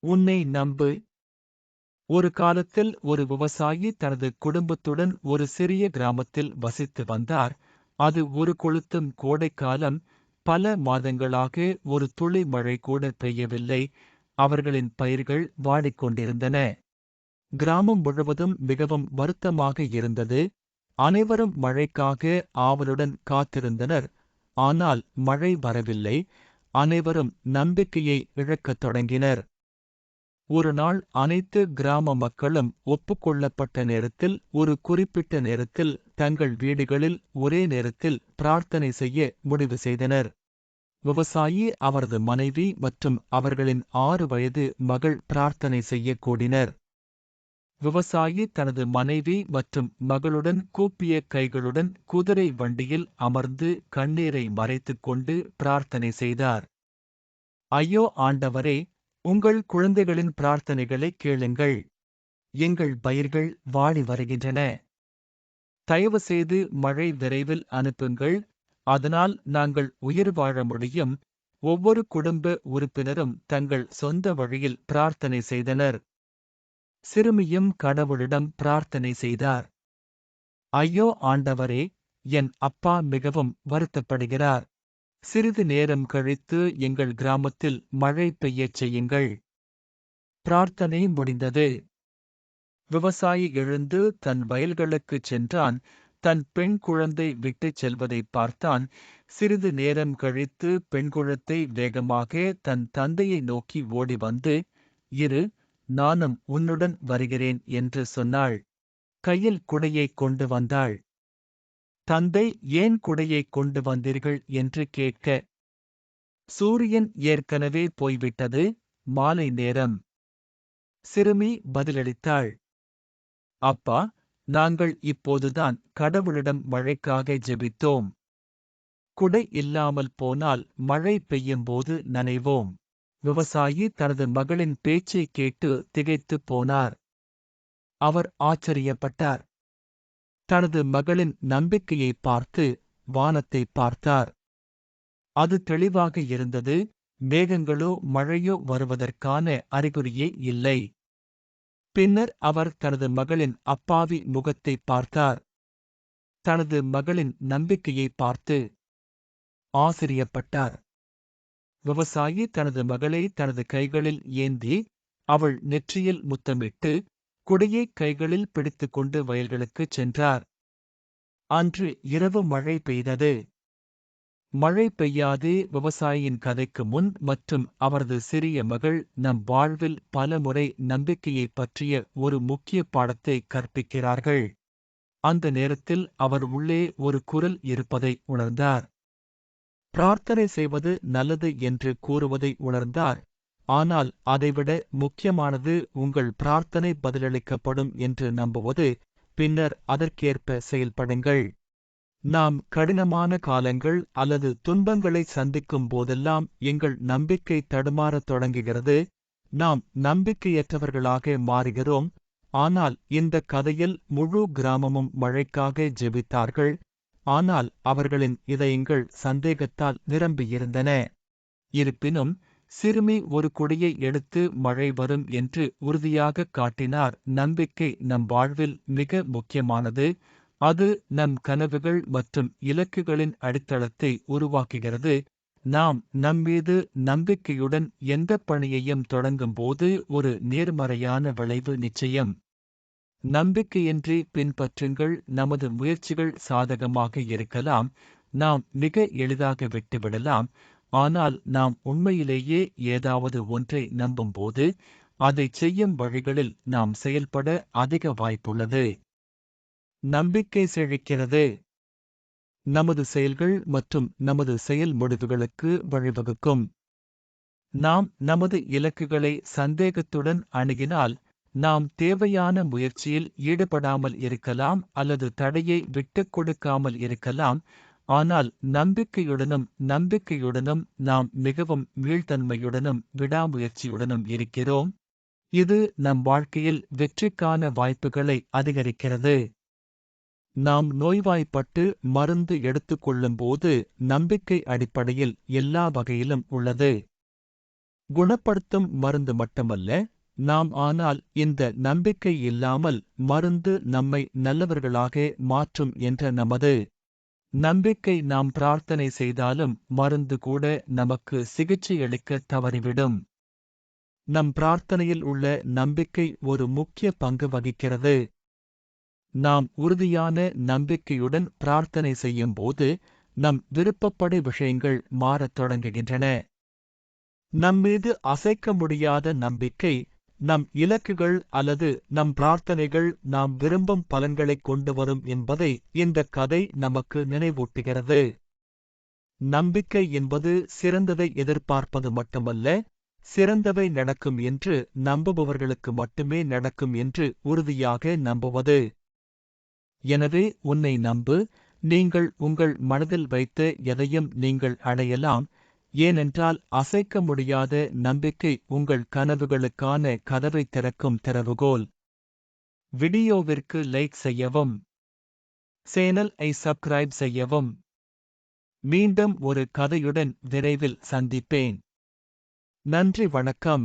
உன்னை நம்பு. ஒரு காலத்தில் ஒரு விவசாயி தனது குடும்பத்துடன் ஒரு சிறிய கிராமத்தில் வசித்து வந்தார். அது ஒரு கொளுத்தும் கோடைக்காலம். பல மாதங்களாக ஒரு துளி மழை கூட பெய்யவில்லை. அவர்களின் பயிர்கள் வாடிக்கொண்டிருந்தன. கிராமம் முழுவதும் மிகவும் வருத்தமாக இருந்தது. அனைவரும் மழைக்காக ஆவலுடன் காத்திருந்தனர். ஆனால் மழை வரவில்லை. அனைவரும் நம்பிக்கையை இழக்கத் தொடங்கினர். ஒரு நாள் அனைத்து கிராம மக்களும் ஒப்புக்கொள்ளப்பட்ட நேரத்தில் ஒரு குறிப்பிட்ட நேரத்தில் தங்கள் வீடுகளில் ஒரே நேரத்தில் பிரார்த்தனை செய்ய முடிவு செய்தனர். விவசாயி, அவரது மனைவி மற்றும் அவர்களின் 6 வயது மகள் பிரார்த்தனை செய்ய கூடினர். விவசாயி தனது மனைவி மற்றும் மகளுடன் கூப்பிய கைகளுடன் குதிரை வண்டியில் அமர்ந்து கண்ணீரை மறைத்துக் கொண்டு பிரார்த்தனை செய்தார். ஐயோ ஆண்டவரே, உங்கள் குழந்தைகளின் பிரார்த்தனைகளை கேளுங்கள். எங்கள் பயிர்கள் வாடி வருகின்றன. தயவு செய்து மழை விரைவில் அனுப்புங்கள். அதனால் நாங்கள் உயிர் வாழ முடியும். ஒவ்வொரு குடும்ப உறுப்பினரும் தங்கள் சொந்த வழியில் பிரார்த்தனை செய்தனர். சிறுமியும் கடவுளிடம் பிரார்த்தனை செய்தார். ஐயோ ஆண்டவரே, என் அப்பா மிகவும் வருத்தப்படுகிறார். சிறிது நேரம் கழித்து எங்கள் கிராமத்தில் மழை பெய்யச் செய்யுங்கள். பிரார்த்தனை முடிந்தது. விவசாயி எழுந்து தன் வயல்களுக்குச் சென்றான். தன் பெண் குழந்தை விட்டுச் செல்வதைப் பார்த்தான். சிறிது நேரம் கழித்து பெண் குழந்தை வேகமாக தன் தந்தையை நோக்கி ஓடி வந்து, இரு, நானும் உன்னுடன் வருகிறேன் என்று சொன்னாள். கையில் குடையைக் கொண்டு வந்தாள். தந்தை, ஏன் குடையைக் கொண்டு வந்தீர்கள் என்று கேட்க, சூரியன் ஏற்கனவே போய்விட்டது, மாலை நேரம். சிறுமி பதிலளித்தாள். அப்பா, நாங்கள் இப்போதுதான் கடவுளிடம் மழைக்காக ஜெபித்தோம். குடை இல்லாமல் போனால் மழை பெய்யும்போது நனைவோம். விவசாயி தனது மகளின் பேச்சைக் கேட்டு திகைத்துப் போனார். அவர் ஆச்சரியப்பட்டார். தனது மகளின் நம்பிக்கையைப் பார்த்து வானத்தைப் பார்த்தார். அது தெளிவாக இருந்தது. மேகங்களோ மழையோ வருவதற்கான அறிகுறியே இல்லை. பின்னர் அவர் தனது மகளின் அப்பாவி முகத்தைப் பார்த்தார். தனது மகளின் நம்பிக்கையை பார்த்து ஆச்சரியப்பட்டார். விவசாயி தனது மகளை தனது கைகளில் ஏந்தி, அவள் நெற்றியில் முத்தமிட்டு, குடையை கைகளில் பிடித்துக்கொண்டு வயல்களுக்குச் சென்றார். அன்று இரவு மழை பெய்தது. மழை பெய்யாதே விவசாயியின் கதைக்கு முன் மற்றும் அவரது சிறிய மகள் நம் வாழ்வில் பலமுறை நம்பிக்கையைப் பற்றிய ஒரு முக்கிய பாடத்தை கற்பிக்கிறார்கள். அந்த நேரத்தில் அவர் உள்ளே ஒரு குரல் இருப்பதை உணர்ந்தார். பிரார்த்தனை செய்வது நல்லது என்று கூறுவதை உணர்ந்தார். ஆனால் அதைவிட முக்கியமானது உங்கள் பிரார்த்தனை பதிலளிக்கப்படும் என்று நம்புவது. பின்னர் அதற்கேற்ப செயல்படுங்கள். நாம் கடினமான காலங்கள் அல்லது துன்பங்களை சந்திக்கும் போதெல்லாம் எங்கள் நம்பிக்கை தடுமாறத் தொடங்குகிறது. நாம் நம்பிக்கையற்றவர்களாக மாறுகிறோம். ஆனால் இந்த கதையில் முழு கிராமமும் மழைக்காக ஜெபித்தார்கள். ஆனால் அவர்களின் இதயங்கள் சந்தேகத்தால் நிரம்பியிருந்தன. இருப்பினும் சிறுமி ஒரு குடையை எடுத்து மழை வரும் என்று உறுதியாகக் காட்டினார். நம்பிக்கை நம் வாழ்வில் மிக முக்கியமானது. அது நம் கனவுகள் மற்றும் இலக்குகளின் அடித்தளத்தை உருவாக்குகிறது. நாம் நம்மீது நம்பிக்கையுடன் எந்தப் பணியையும் தொடங்கும்போது ஒரு நேர்மறையான விளைவு நிச்சயம். நம்பிக்கையின்றி பின்பற்றுங்கள். நமது முயற்சிகள் சாதகமாக இருக்கலாம். நாம் மிக எளிதாக விட்டுவிடலாம். ஆனால் நாம் உண்மையிலேயே ஏதாவது ஒன்றை நம்பும்போது, அதைச் செய்யும் வழிகளில் நாம் செயல்பட அதிக வாய்ப்புள்ளது. நம்பிக்கை செழிக்கிறது. நமது செயல்கள் மற்றும் நமது செயல் முடிவுகளுக்கு வழிவகுக்கும். நாம் நமது இலக்குகளை சந்தேகத்துடன் அணுகினால், நாம் தேவையான முயற்சியில் ஈடுபடாமல் இருக்கலாம் அல்லது தடையை விட்டுக் கொடுக்காமல் இருக்கலாம். ஆனால் நம்பிக்கையுடனும் நாம் மிகவும் மீள்தன்மையுடனும் விடாமுயற்சியுடனும் இருக்கிறோம். இது நம் வாழ்க்கையில் வெற்றிக்கான வாய்ப்புகளை அதிகரிக்கிறது. நாம் நோய்வாய்ப்பட்டு மருந்து எடுத்துக்கொள்ளும்போது நம்பிக்கை அடிப்படையில் எல்லா வகையிலும் உள்ளது. குணப்படுத்தும் மருந்து மட்டுமல்ல, ஆனால் இந்த நம்பிக்கை இல்லாமல் மருந்து நம்மை நல்லவர்களாக மாற்றும் என்ற நமது நம்பிக்கை. நாம் பிரார்த்தனை செய்தாலும் மருந்து கூட நமக்கு சிகிச்சையளிக்க தவறிவிடும். நம் பிரார்த்தனையில் உள்ள நம்பிக்கை ஒரு முக்கிய பங்கு வகிக்கிறது. நாம் உறுதியான நம்பிக்கையுடன் பிரார்த்தனை செய்யும்போது நம் விருப்பப்படி விஷயங்கள் மாறத் தொடங்குகின்றன. நம்மீது அசைக்க முடியாத நம்பிக்கை, நம் இலக்குகள் அல்லது நம் பிரார்த்தனைகள் நாம் விரும்பும் பலன்களைக் கொண்டு வரும் என்பதை இந்த கதை நமக்கு நினைவூட்டுகிறது. நம்பிக்கை என்பது சிறந்ததை எதிர்பார்ப்பது மட்டுமல்ல, சிறந்தவை நடக்கும் என்று நம்புபவர்களுக்கு மட்டுமே நடக்கும் என்று உறுதியாக நம்புவது. எனவே உன்னை நம்பு. நீங்கள் உங்கள் மனதில் வைத்த எதையும் நீங்கள் அடையலாம். ஏனென்றால் அசைக்க முடியாத நம்பிக்கை உங்கள் கனவுகளுக்கான கதவை திறக்கும் திறவுகோல். வீடியோவிற்கு லைக் செய்யவும். சேனல்-ஐ சப்ஸ்கிரைப் செய்யவும். மீண்டும் ஒரு கதையுடன் விரைவில் சந்திப்பேன். நன்றி, வணக்கம்.